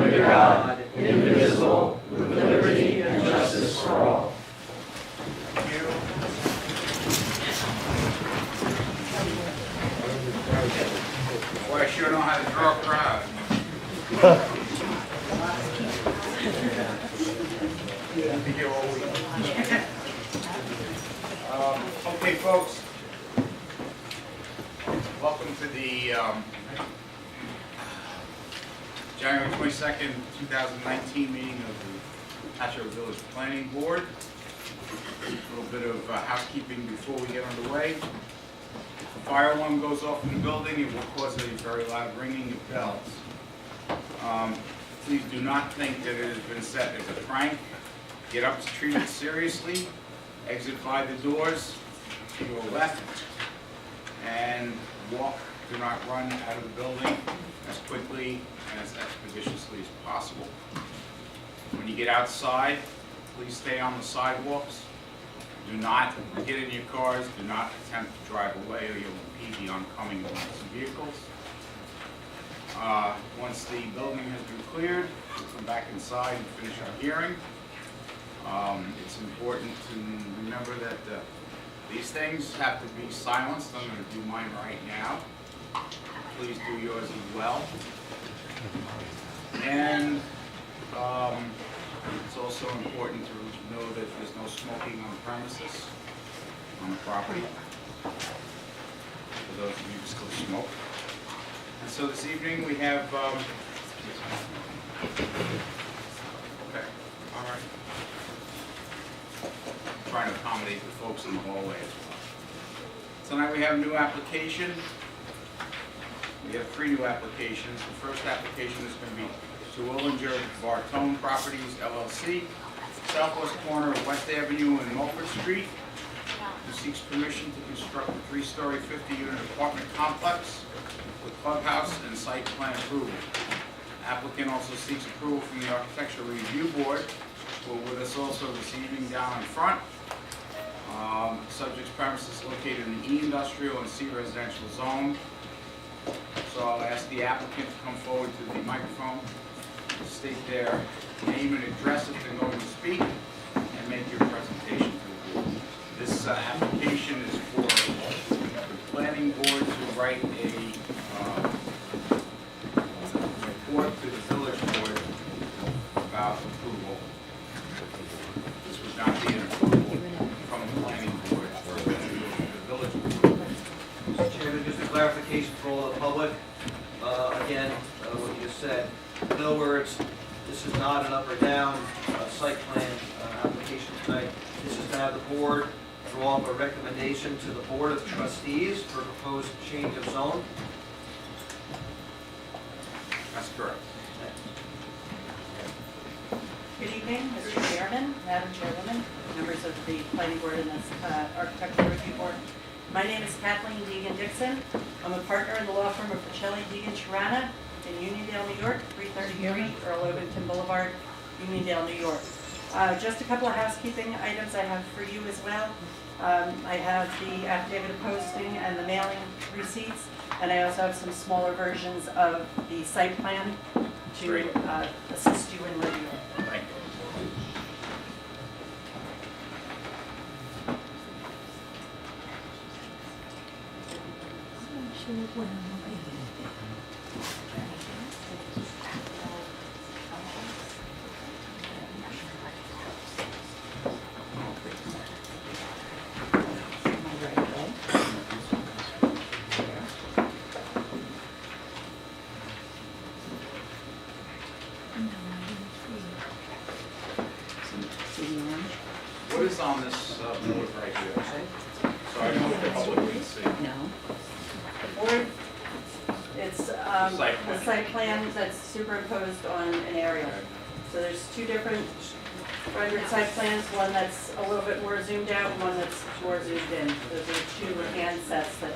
under God, indivisible, with liberty and justice for all. Boy, I sure know how to draw a crowd. Okay, folks. Welcome to the January 22nd, 2019 meeting of the Patchogue Village Planning Board. A little bit of housekeeping before we get underway. If a fire alarm goes off in the building, it will cause a very loud ringing of bells. Please do not think that it has been set as a prank. Get up to treat it seriously. Exit by the doors to your left and walk. Do not run out of the building as quickly and as expeditiously as possible. When you get outside, please stay on the sidewalks. Do not get in your cars. Do not attempt to drive away or you'll impede the oncoming vehicles. Once the building has been cleared, we'll come back inside and finish our hearing. It's important to remember that these things have to be silenced. I'm going to do mine right now. Please do yours as well. And it's also important to know that there's no smoking on the premises, on the property, for those of you who still smoke. And so this evening we have, okay, all right. I'm trying to accommodate the folks in the hallway as well. Tonight we have a new application. We have 3 new applications. The first application is going to be to Willinger Bartone Properties, LLC, southwest corner of West Avenue and Mulford Street, who seeks permission to construct a 3-story, 50-unit apartment complex with clubhouse and site plan approval. Applicant also seeks approval from the Architectural Review Board, who are with us also this evening down in front. Subject's premises located in the E industrial and C residential zone. So I'll ask the applicant to come forward to the microphone, state their name and address if they're going to speak, and make your presentation to the board. This application is for the planning board to write a report to the village board about approval. This would not be an approval from the planning board for the village board. Mr. Chairman, just a clarification for all the public. Again, what you just said. In other words, this is not an up or down site plan application tonight. This is to have the board draw up a recommendation to the Board of Trustees for proposed change of zone. That's correct. Good evening, Mr. Chairman, Madam Chairwoman, members of the Planning Board and the Architectural Review Board. My name is Kathleen Deegan-Dixon. I'm a partner in the law firm of Pacelli, Deegan, Chirana in Uniondale, New York, 333 Earl Ovington Boulevard, Uniondale, New York. Just a couple of housekeeping items I have for you as well. I have the affidavit of posting and the mailing receipts, and I also have some smaller versions of the site plan to assist you in review. Thank you. What is on this board right here? So I know what the public can see. No. The board, it's the site plan that's superimposed on an aerial. So there's 2 different rendered site plans, one that's a little bit more zoomed out, one that's more zoomed in. Those are 2 hand sets that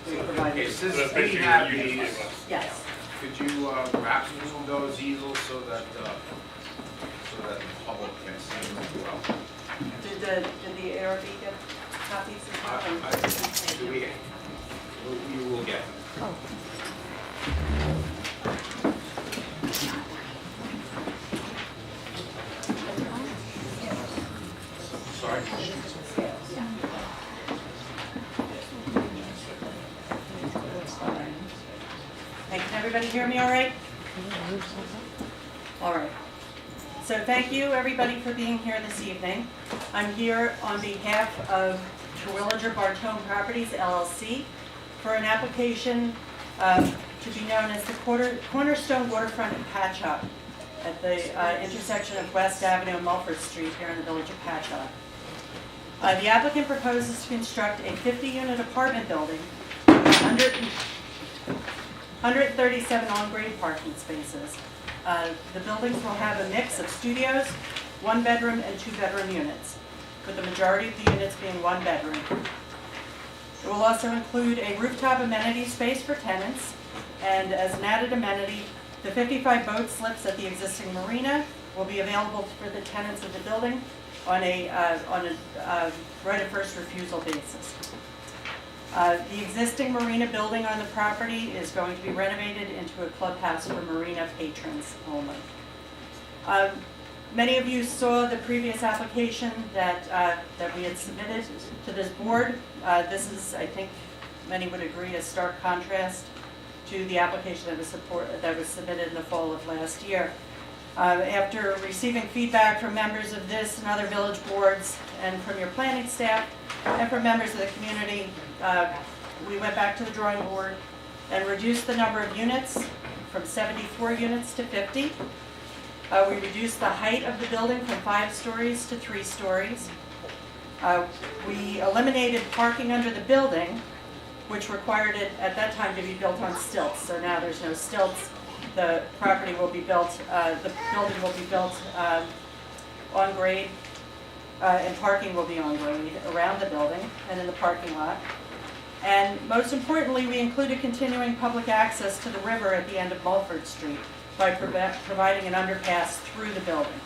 we provided. Okay, since we have these, Yes. could you perhaps move those easels so that the public can see them as well? Did the ARB get copies as well? You will get them. Oh. everybody hear me all right? All right. So thank you, everybody, for being here this evening. I'm here on behalf of Terwilliger Bartone Properties, LLC, for an application to be known as the Cornerstone Waterfront in Patchogue at the intersection of West Avenue and Mulford Street here in the village of Patchogue. The applicant proposes to construct a 50-unit apartment building, 137 on-grade parking spaces. The buildings will have a mix of studios, one-bedroom and two-bedroom units, with the majority of the units being one-bedroom. It will also include a rooftop amenity space for tenants, and as an added amenity, the 55 boat slips at the existing marina will be available for the tenants of the building on a right of first refusal basis. The existing marina building on the property is going to be renovated into a clubhouse for marina patrons only. Many of you saw the previous application that we had submitted to this board. This is, I think, many would agree, a stark contrast to the application that was submitted in the fall of last year. After receiving feedback from members of this and other village boards and from your planning staff and from members of the community, we went back to the drawing board and reduced the number of units from 74 units to 50. We reduced the height of the building from 5 stories to 3 stories. We eliminated parking under the building, which required it at that time to be built on stilts. So now there's no stilts. The property will be built, the building will be built on grade, and parking will be on grade around the building and in the parking lot. And most importantly, we included continuing public access to the river at the end of Mulford Street by providing an underpass through the building.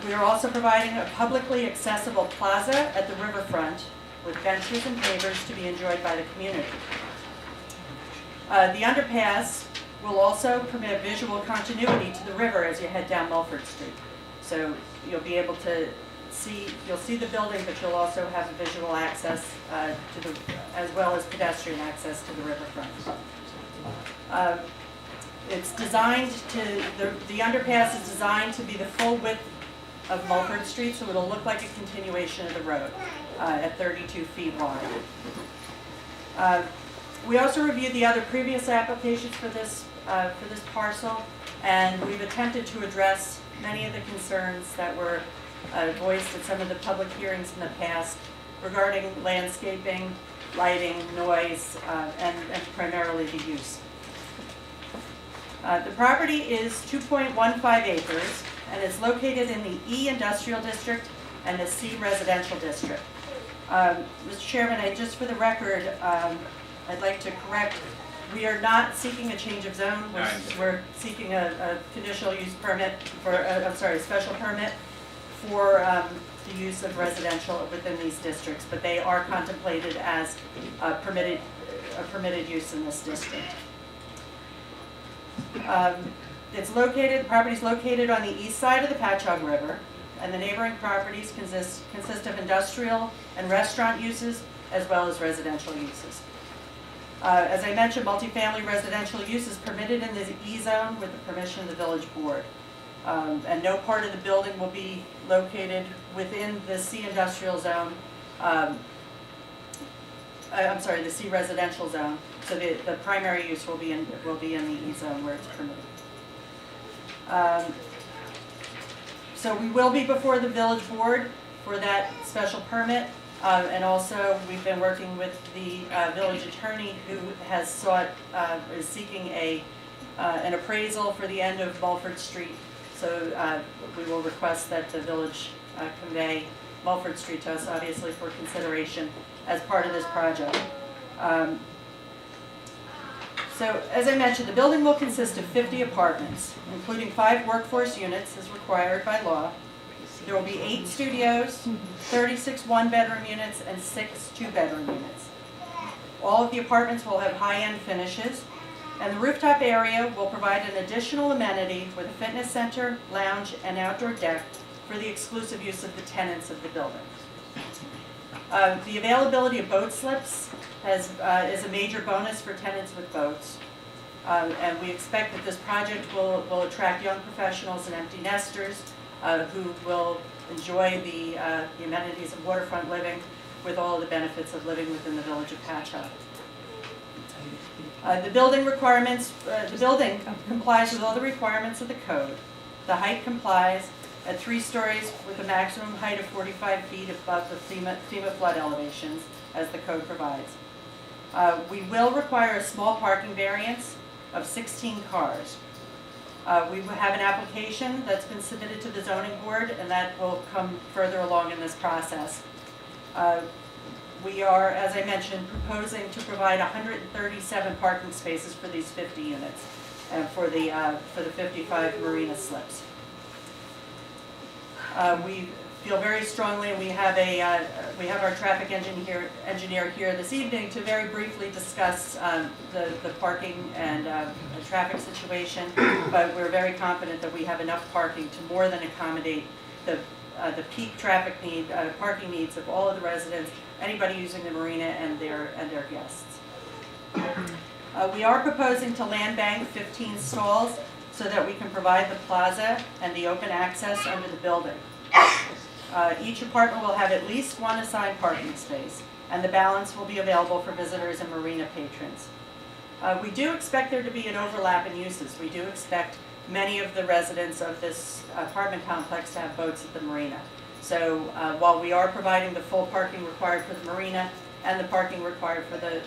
We are also providing a publicly accessible plaza at the riverfront with benches and pavers to be enjoyed by the community. The underpass will also permit visual continuity to the river as you head down Mulford Street. So you'll be able to you'll see the building, but you'll also have visual access as well as pedestrian access to the riverfront. It's designed the underpass is designed to be the full width of Mulford Street, so it'll look like a continuation of the road at 32 feet wide. We also reviewed the other previous applications for this parcel, and we've attempted to address many of the concerns that were voiced at some of the public hearings in the past regarding landscaping, lighting, noise, and primarily the use. The property is 2.15 acres, and it's located in the E Industrial District and the C Residential District. Mr. Chairman, just for the record, I'd like to correct, we are not seeking a change of zone. We're seeking a conditional use permit a special permit for the use of residential within these districts, but they are contemplated as a permitted use in this district. The property is located on the east side of the Patchogue River, and the neighboring properties consist of industrial and restaurant uses as well as residential uses. As I mentioned, multifamily residential use is permitted in the E-zone with the permission of the village board. And no part of the building will be located within the C industrial zone, the C residential zone. So the primary use will be in the E-zone where it's permitted. So we will be before the village board for that special permit. And also, we've been working with the village attorney who has is seeking an appraisal for the end of Mulford Street. So we will request that the village convey Mulford Street to us, obviously, for consideration as part of this project. So, as I mentioned, the building will consist of 50 apartments, including 5 workforce units as required by law. There will be 8 studios, 36 one-bedroom units, and 6 two-bedroom units. All of the apartments will have high-end finishes, and the rooftop area will provide an additional amenity with a fitness center, lounge, and outdoor deck for the exclusive use of the tenants of the building. The availability of boat slips is a major bonus for tenants with boats. And we expect that this project will attract young professionals and empty nesters who will enjoy the amenities of waterfront living with all the benefits of living within the village of Patchogue. The building requirements, the building complies with all the requirements of the code. The height complies at 3 stories with a maximum height of 45 feet above the FEMA flood elevations as the code provides. We will require a small parking variance of 16 cars. We have an application that's been submitted to the zoning board, and that will come further along in this process. We are, as I mentioned, proposing to provide 137 parking spaces for these 50 units and for the 55 marina slips. We feel very strongly, and we have our traffic engineer here this evening to very briefly discuss the parking and the traffic situation. But we're very confident that we have enough parking to more than accommodate the peak traffic need, parking needs of all of the residents, anybody using the marina, and their guests. We are proposing to land bank 15 stalls so that we can provide the plaza and the open access under the building. Each apartment will have at least one assigned parking space, and the balance will be available for visitors and marina patrons. We do expect there to be an overlap in uses. We do expect many of the residents of this apartment complex to have boats at the marina. So while we are providing the full parking required for the marina and the parking required for the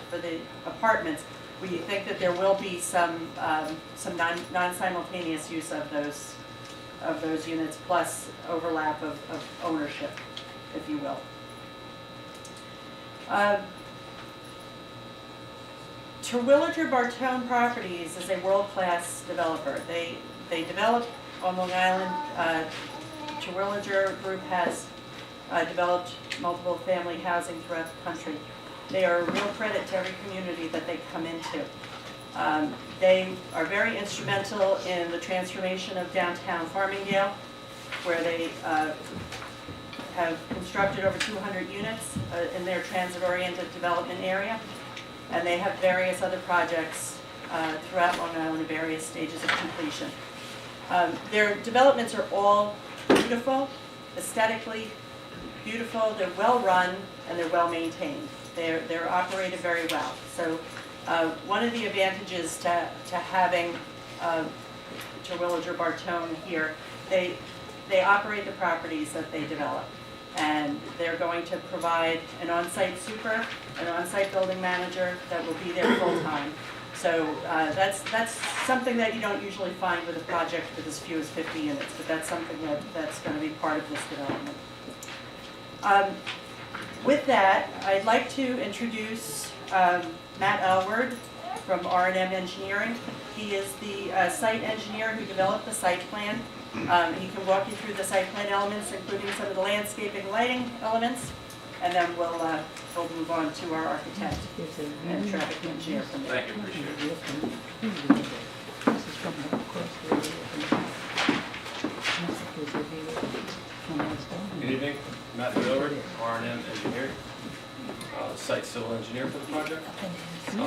apartments, we think that there will be some non-simultaneous use of those units, plus overlap of ownership, if you will. Terwilliger Bartone Properties is a world-class developer. They develop on Long Island. Terwilliger Group has developed multiple family housing throughout the country. They are a real credit to every community that they come into. They are very instrumental in the transformation of downtown Farmingdale, where they have constructed over 200 units in their transit-oriented development area. And they have various other projects throughout Long Island in various stages of completion. Their developments are all beautiful, aesthetically beautiful, they're well run, and they're well maintained. They're operated very well. So one of the advantages to having Terwilliger Bartone here, they operate the properties that they develop. And they're going to provide an on-site super, an on-site building manager that will be there full-time. So that's something that you don't usually find with a project with as few as 50 units, but that's something that's going to be part of this development. With that, I'd like to introduce Matt Elward from R&M Engineering. He is the site engineer who developed the site plan. He can walk you through the site plan elements, including some of the landscaping lighting elements, and then we'll move on to our architect and traffic engineer from there. Thank you, appreciate it. Good evening, Matthew Elward, R&M Engineer, site civil engineer for the project.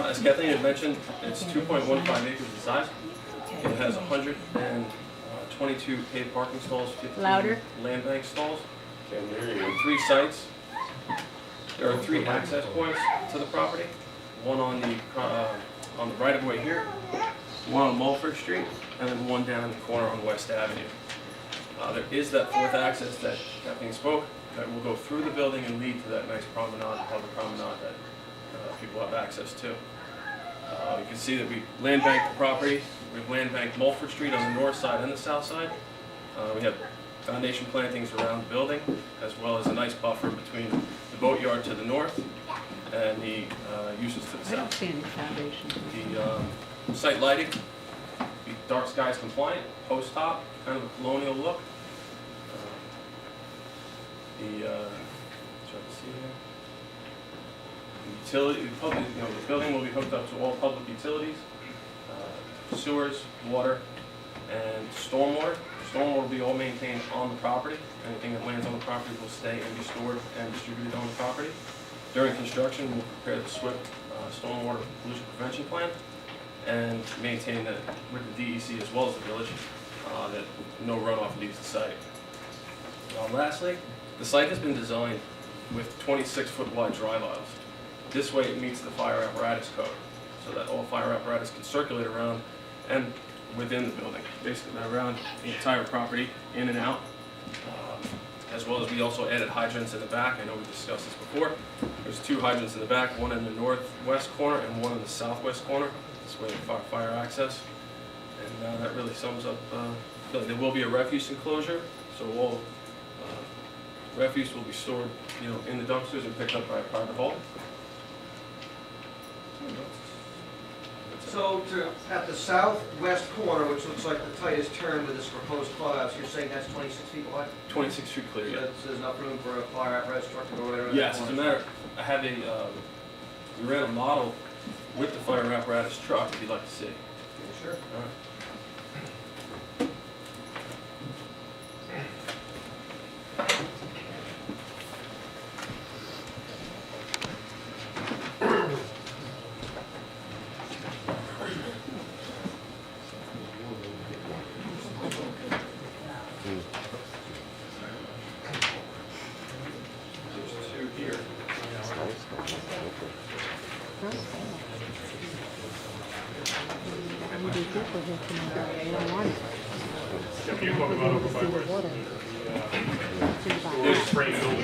As Kathleen had mentioned, it's 2.15 acres in size. It has 122 paid parking stalls, 15 land bank stalls, and 3 sites. There are 3 access points to the property. One on the right of way here, one on Mulford Street, and then one down in the corner on West Avenue. There is that 4th access that Kathleen spoke that will go through the building and lead to that nice promenade, public promenade that people have access to. You can see that we land banked the property. We've land banked Mulford Street on the north side and the south side. We have foundation plantings around the building, as well as a nice buffer between the boatyard to the north and the uses to the south. I don't see any foundation. The site lighting, be dark skies compliant, post top, kind of a colonial look. The building will be hooked up to all public utilities, sewers, water, and stormwater. Stormwater will be all maintained on the property. Anything that lands on the property will stay and be stored and distributed on the property. During construction, we'll prepare the SWIP stormwater pollution prevention plan. and maintain that with the DEC as well as the village, that no runoff leaves the site. Lastly, the site has been designed with 26-foot wide drive aisles. This way it meets the fire apparatus code, so that all fire apparatus can circulate around and within the building, basically around the entire property, in and out. As well as we also added hydrants in the back. I know we discussed this before. There's 2 hydrants in the back, one in the northwest corner and one in the southwest corner. This way fire access. And that really sums up, there will be a refuse enclosure, so all refuse will be stored, in the dumpsters and picked up by a private haul. So at the southwest corner, which looks like the tightest turn with this proposed clubhouse, you're saying that's 26 feet wide? 26 feet clear, yeah. So there's enough room for a fire apparatus truck to go right around Yes, the as a corner? matter, I have we ran a model with the fire apparatus truck, if you'd like to see. Yeah, sure. All right.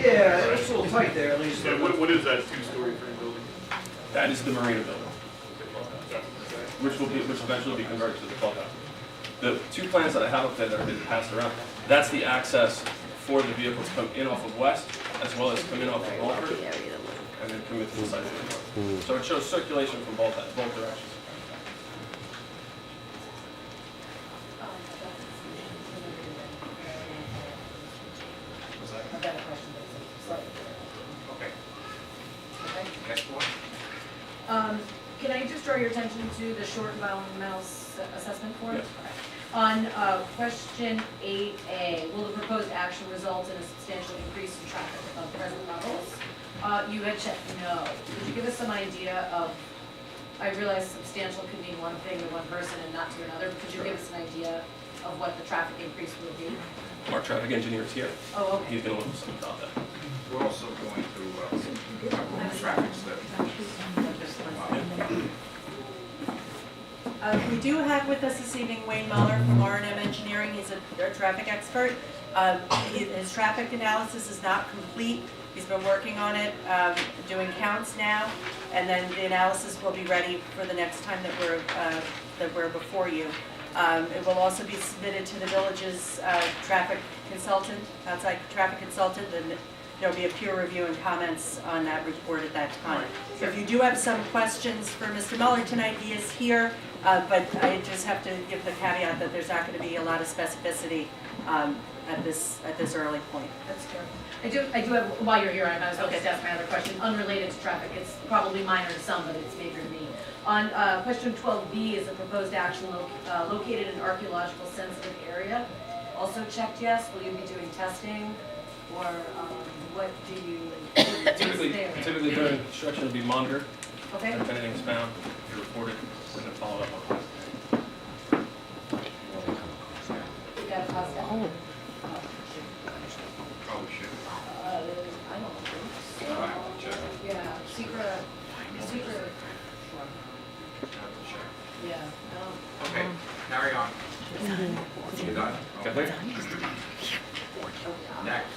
Yeah, it's a little tight there, at least. Yeah, what is that 2-story frame building? That is the marina building, which eventually will be converted to the clubhouse. The 2 plans that I have up there that have been passed around, that's the access for the vehicles come in off of West, as well as come in off of Mulford, and then come into the site. So it shows circulation from both directions. I've got a question, Okay. okay? Next one. Can I just draw your attention to the short environmental assessment form? Yes. On question 8A, will the proposed action result in a substantial increase in traffic above present levels? You had checked no. Could you give us some idea of, I realize substantial can mean one thing to one person and not to another, but could you give us an idea of what the traffic increase would be? Our traffic engineer is here. Oh, okay. He's going to look at something about that. We're also going to traffic study. We do have with us this evening Wayne Muller from R&M Engineering. He's a traffic expert. His traffic analysis is not complete. He's been working on it, doing counts now, and then the analysis will be ready for the next time that we're before you. It will also be submitted to the village's traffic consultant, outside traffic consultant, and there'll be a peer review and comments on that report at that time. So if you do have some questions for Mr. Muller tonight, he is here, but I just have to give the caveat that there's not going to be a lot of specificity at this early point. That's fair. I do have, while you're here, I was going to ask my other question, unrelated to traffic. It's probably minor to some, but it's major to me. On question 12B, is a proposed action located in an archaeological sensitive area? Also checked yes. Will you be doing testing, or what do you there? Typically during construction, it'll be monitored. Okay. And if anything's found, you're reported. We're going to follow up on that. You got a cost down? Probably should. I don't think so. I have to check. Yeah, secret. Have to check. Yeah. No. Okay, carry on. You done? Okay. Next.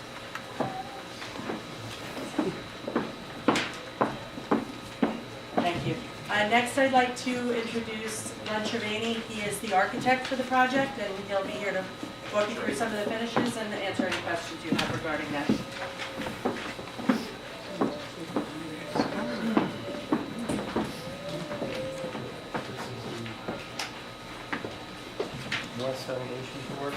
Thank you. Next, I'd like to introduce Len Trevani. He is the architect for the project, and he'll be here to walk you through some of the finishes and answer any questions you have regarding that. West elevation board.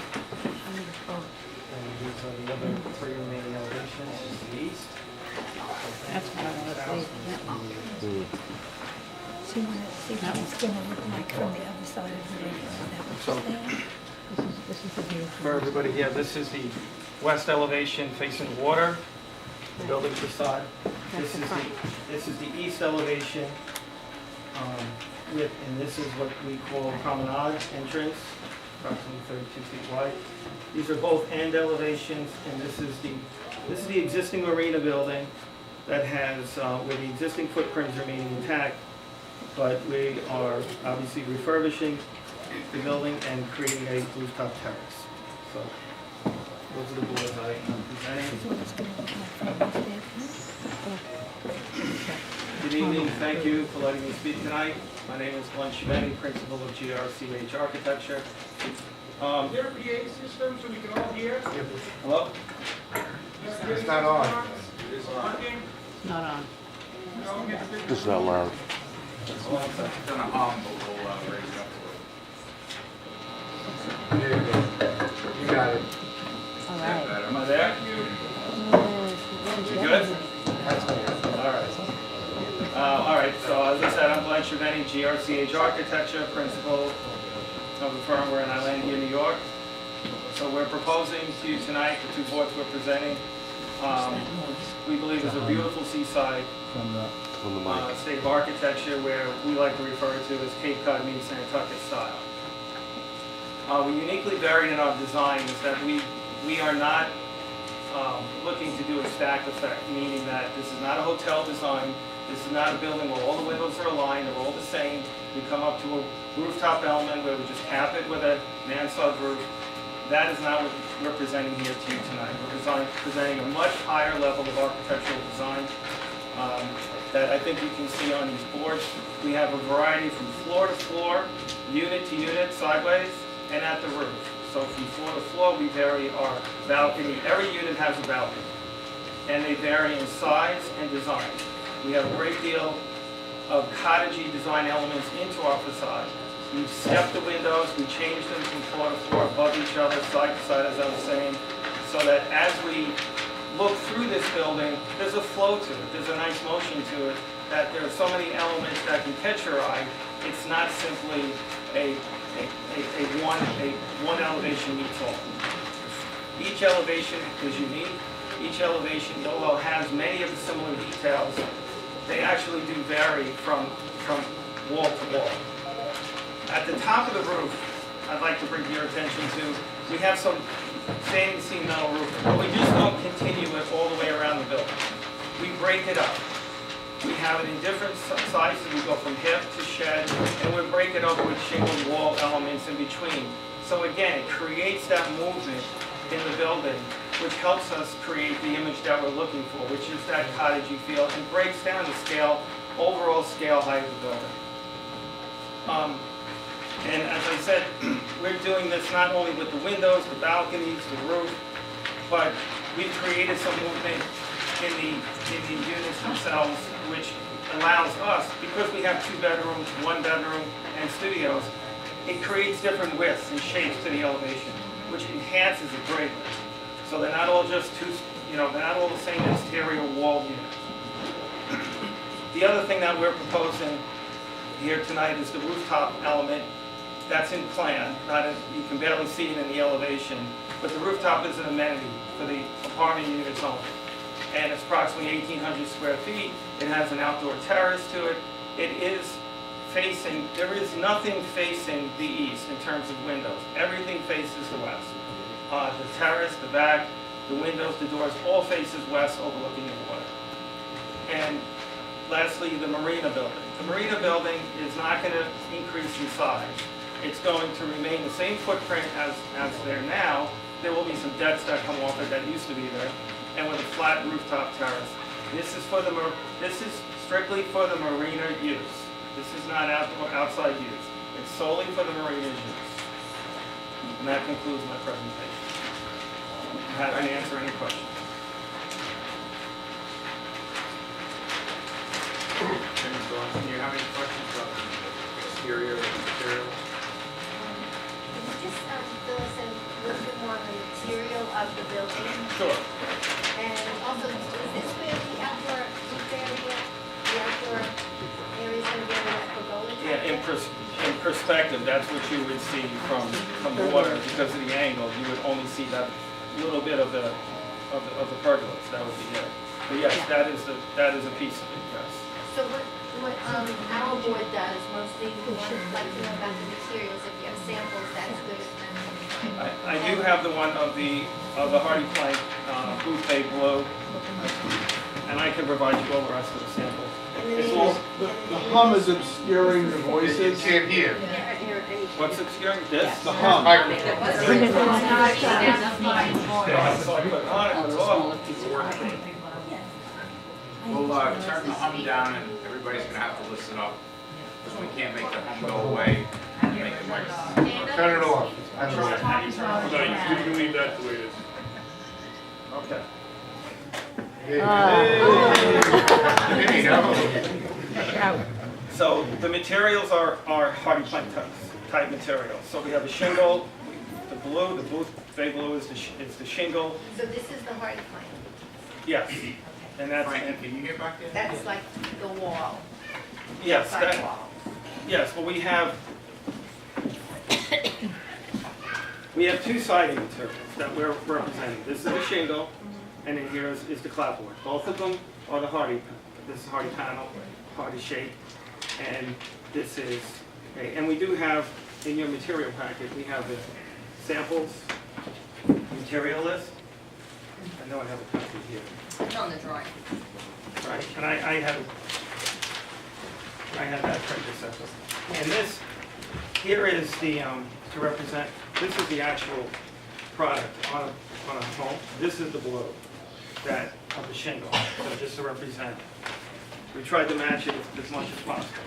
And these are the other 3 remaining elevations, this is the east. That's what I want to see. See what it's going to look like from the other side of the river. This is the view. For everybody, yeah, this is the west elevation facing the water, the building facade. This is the east elevation and this is what we call promenade entrance, approximately 32 feet wide. These are both end elevations, and this is the existing marina building that has, where the existing footprints remain intact, but we are obviously refurbishing the building and creating a rooftop terrace. So those are the boards I'm presenting. So it's gonna look like from this there. Good evening, thank you for letting me speak tonight. My name is Glenn Chivetti, principal of GRCH Architecture. Is there a PA system so we can all hear? Hello? It's not on. It's working? Not on. No, get the big- It's not loud. It's on a but we'll raise it up to it. There you go. You got it. All Yeah, right. better. Am I there? You good? That's good. All right, so as I said, I'm Glenn Chivetti, GRCH Architecture, principal of the firm. We're in Islandia, New York. So we're proposing to you tonight, the two boards we're presenting, we believe is a beautiful seaside From the mic. state of architecture where we like to refer to as Cape Cod meets Nantucket style. We uniquely varied in our design is that we are not looking to do a stack effect, meaning that this is not a hotel design. This is not a building where all the windows are aligned, they're all the same. We come up to a rooftop element where we just cap it with a mansard roof. That is not what we're presenting here to you tonight. We're presenting a much higher level of architectural design that I think you can see on these boards. We have a variety from floor to floor, unit to unit, sideways, and at the roof. So from floor to floor, we vary our balcony. Every unit has a balcony, and they vary in size and design. We have a great deal of cottagey design elements into our facade. We've stepped the windows, we changed them from floor to floor, above each other, side to side, as I was saying, so that as we look through this building, there's a flow to it, there's a nice motion to it, that there are so many elements that can catch your eye. It's not simply a one elevation meets all. Each elevation is unique. Each elevation, although has many of the similar details, they actually do vary from wall to wall. At the top of the roof, I'd like to bring your attention to, we have some standing seam metal roofing, but we just don't continue it all the way around the building. We break it up. We have it in different sizes. We go from hip to shed, and we break it up with shingled wall elements in between. So again, it creates that movement in the building, which helps us create the image that we're looking for, which is that cottagey feel, and breaks down the scale, overall scale height of the building. And as I said, we're doing this not only with the windows, the balconies, the roof, but we've created some movement in the units themselves, which allows us, because we have 2 bedrooms, 1 bedroom, and studios, it creates different widths and shapes to the elevation, which enhances it greatly. So they're not all just they're not all the same exterior wall units. The other thing that we're proposing here tonight is the rooftop element. That's in plan, you can barely see it in the elevation, but the rooftop is an amenity for the apartment units only. And it's approximately 1,800 square feet. It has an outdoor terrace to it. It is facing, there is nothing facing the east in terms of windows. Everything faces the west. The terrace, the back, the windows, the doors, all faces west overlooking the water. And lastly, the marina building. The marina building is not going to increase in size. It's going to remain the same footprint as there now. There will be some decks that come off it that used to be there, and with a flat rooftop terrace. This is strictly for the marina use. This is not outside use. It's solely for the marina's use. And that concludes my presentation. I'm happy to answer any questions. Do you have any questions about the exterior material? Can you just fill us in a little bit more on the material of the building? Sure. And also, is this where the outdoor roof area, the outdoor area is going to be able to pergola? Yeah, in perspective, that's what you would see from the water. Because of the angle, you would only see that little bit of the pergolas. That would be it. But yes, that is a piece of it, yes. So what What our board does, mostly we want to like to know about the materials. If you have samples, that's good. I do have the one of the hardy plank, blue bay blue, and I can provide you all the rest of the samples. And then It's they- all, The hum is obscuring the voices. Can't hear. what's obscuring? This? The hum. So I put it on and put it off. We'll turn the hum down and everybody's gonna have to listen up, because we can't make the hum go away and make the mics. Turn it off. No, you can leave that the way it is. Okay. So the materials are hardy plank type materials. So we have a shingle, the blue bay blue is the shingle. So this is the hardy plank. Yes. And that's, Frankie, can you get back there? That's like the wall, yes, side that, wall. yes, but we have two siding materials that we're representing. This is the shingle, and then here is the clapboard. Both of them are the hardy. This is hardy panel, hardy shape, and this is, and we do have, in your material packet, we have the samples, material list. I know I have a copy here. It's on the drawing. Right, and I had that printed separate. And this, here is the, to represent, this is the actual product on a home. This is the blue, that, of the shingle, so just to represent. We tried to match it as much as possible.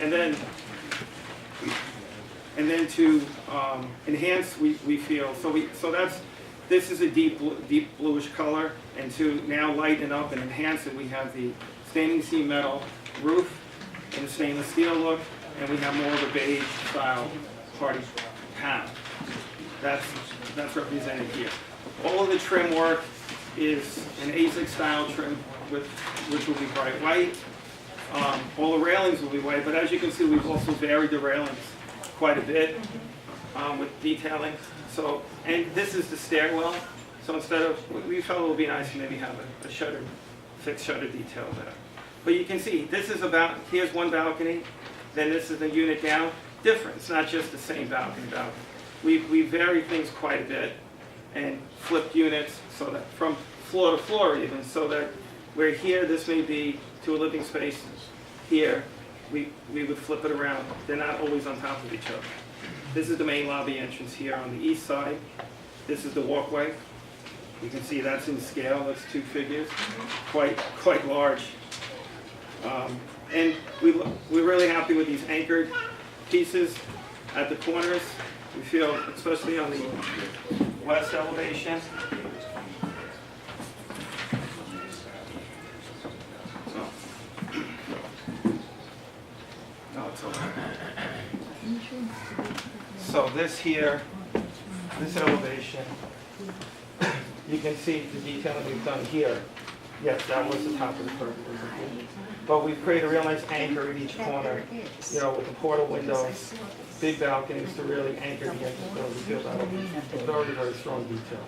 And then to enhance, we feel, so that's, this is a deep bluish color, and to now lighten up and enhance it, we have the standing seam metal roof and the stainless steel look, and we have more of a beige style hardy panel. That's represented here. All of the trim work is an ASIC style trim which will be bright white. All the railings will be white, but as you can see, we've also varied the railings quite a bit with detailing. So, and this is the stairwell. So instead of, we felt it would be nice to maybe have a shutter, fixed shutter detail there. But you can see, this is about, here's one balcony, then this is the unit down. Different, it's not just the same balcony. We vary things quite a bit and flipped units so that from floor to floor even, so that where here, this may be to a living space, here, we would flip it around. They're not always on top of each other. This is the main lobby entrance here on the east side. This is the walkway. You can see that's in scale, that's 2 figures, quite large. And we're really happy with these anchored pieces at the corners. We feel, especially on the west elevation. No, it's over. So this here, this elevation, you can see the detailing we've done here. Yes, that was the top of the curtain. But we've created a real nice anchor in each corner, you know, with the portal windows, big balconies to really anchor the entrance door. We feel that'll be a very, very strong detail.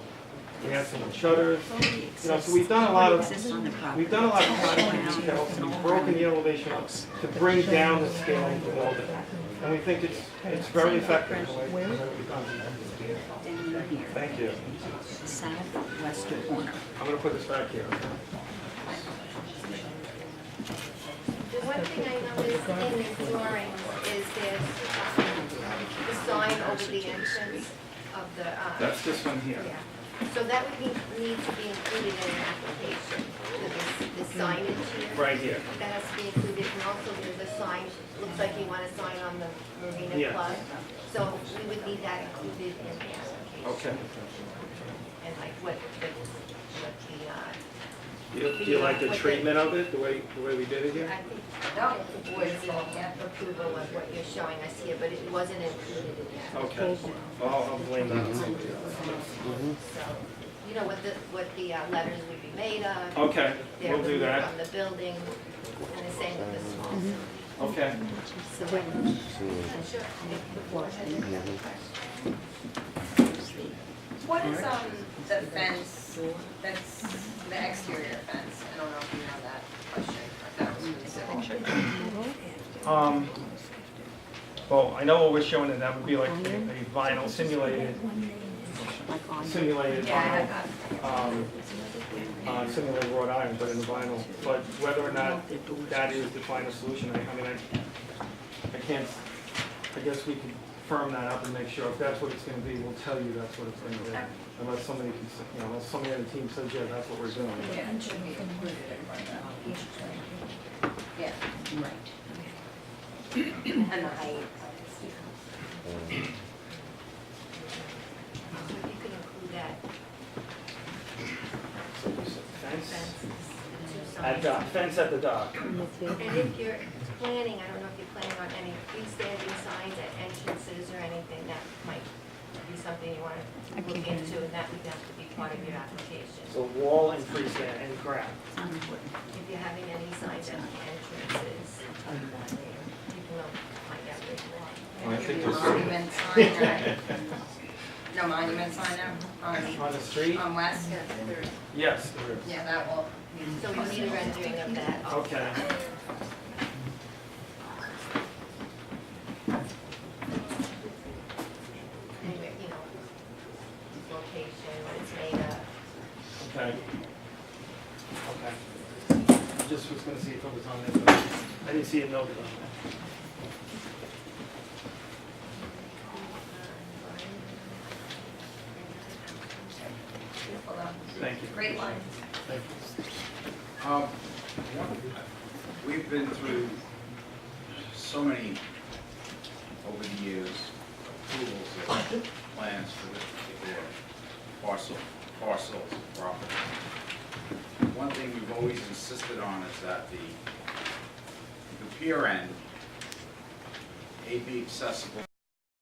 We have some shutters, you know, so we've done a lot of concrete details, and we've broken the elevation up to bring down the scale of the building. And we think it's very effective in the way we've done it. Thank you. Southwestern corner. I'm going to put this back here. The one thing I noticed in the drawings is there's the sign over the entrance of the, That's this one here. yeah. So that would need to be included in an application, the signage here. Right here. That has to be included, and also there's a sign, looks like you want a sign on the Marina Yeah. Club. So we would need that included in the application. Okay. And like what the, Do you like the treatment of it, the way we did it here? I think the board's approval of what you're showing us here, but it wasn't included in the application. Okay. I'll blame that on somebody else. So, you know what the letters would be made of. Okay, They're we'll do removed that. from the building, and the same with the small. Okay. Sure. If the board has any other questions. What is the fence, that's the exterior fence? I don't know if you know that question, or if that was specific. Well, I know what we're showing, and that would be like a vinyl simulated simulated wrought iron, but in vinyl. But whether or not that is the final solution, I can't, I guess we could firm that up and make sure if that's what it's gonna be, we'll tell you that's what it's gonna be. Unless somebody can, unless somebody on the team says, yeah, that's what we're doing. Yeah, it should be included in that. Yeah, right. And the height. So if you could include that So you said fence? fence, two At signs. dock, fence at the dock. And if you're planning, I don't know if you're planning on any freestanding signs at entrances or anything, that might be something you want to look into, and that would have to be part of your application. So wall and freestand and ground. If you're having any signs at the entrances, people might have to walk. I think No monument sign, right? No monument sign now On the street? on West? Yes, there is. Yeah, that will. So we need a rendering of that also. Okay. Anyway, location, what it's made of. Okay. Okay. I just was gonna see if it was on there, but I didn't see it noted on there. Beautiful though. Thank you. Great line. Thank you. We've been through so many, over the years, approvals of plans for this particular parcels of property. One thing we've always insisted on is that the pier end, A, be accessible